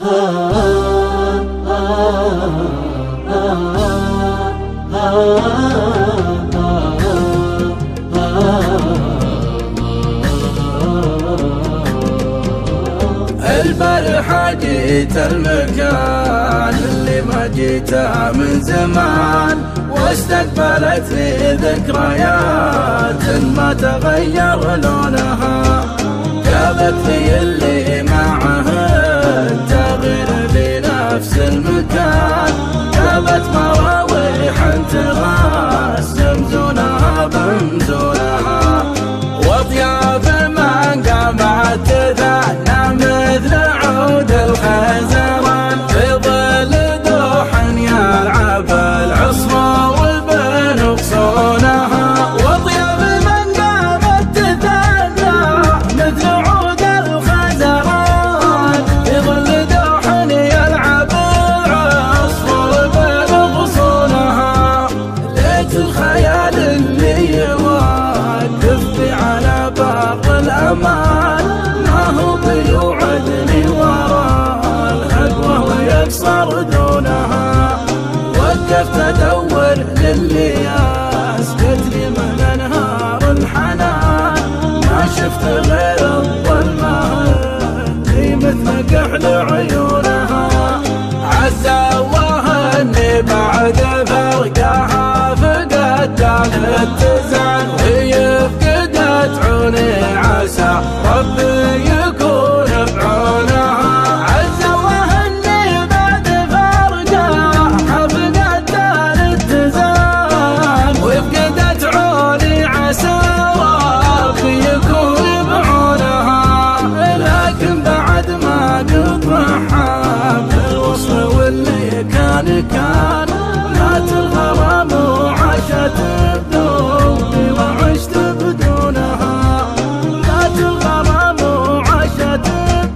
البارحة جيت المكان اللي ما جيته من زمان، واستقبلت لي ذكريات ما تغير لونها. جابت لي اللي معه تغير في نفس المكان، جابت مراويح تغاس مزونها بمزونها، وضياف من قامت تثنى مثل عود الخزران، في ظل دوح يلعب العصفور بنقصونها. وضياف من قامت تثنى مثل عود الخزران، في ظل دوح يلعب العصفور بنقصونها. ليت الخيال اللي يوقف على بر الأمان، ما هو بيوعدني ورا الهدوة ويكسر دونها. وقفت أدور للي يسكت لي من أنهار الحنان، ما شفت غير الظلمة اللي مثل كحل عيونها. عسى الله أني بعد فرقها فقدت الاتزان، وهي فقدت عوني عسى ربي يكون بعونها. عسى الله اني بعد فرقها فقدت الاتزان، وفقدت عوني عسى ربي يكون بعونها. لكن بعد ما قطعها بالوصل واللي كان مات الغرام وعاشت بدوني وعشت بدونها. مات الغرام وعاشت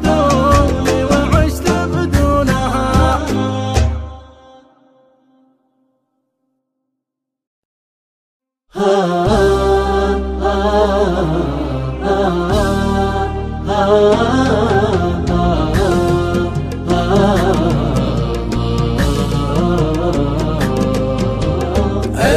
بدوني وعشت بدونها.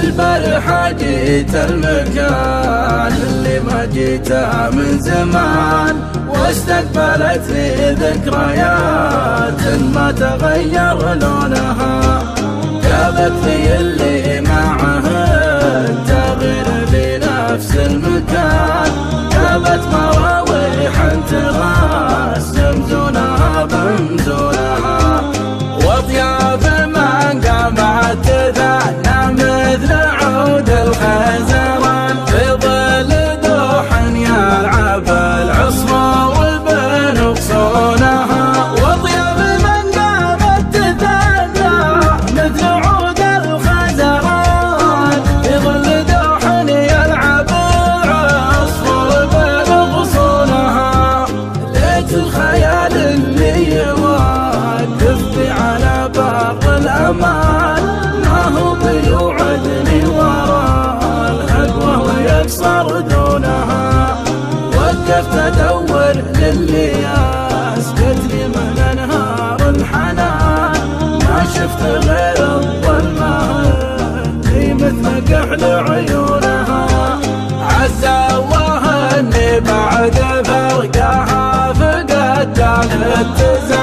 البارحة جيت المكان اللي ما جيته من زمان، واستقبلت لي ذكريات ما تغير لونها. جابت لي اللي معه تغير في نفس المكان، جابت مراويح تغاس مزونها بمزونها، وضياف من قامت تثنى مثل عود الخزران، في ظل دوح يلعب العصفور بنقصونها. وضياف من قامت تثنى مثل عود الخزران، في ظل دوح يلعب العصفور بنقصونها. ليت الخيال اللي يوقف على بر الأمان، ما هو بيوعدني ورا الهدوة ويكسر دونها. وقفت أدور للي يسكت لي من أنهار الحنان، ما شفت غير الظلمة اللي مثل كحل عيونها. عسى الله أني بعد فرقها فقدت الاتزان،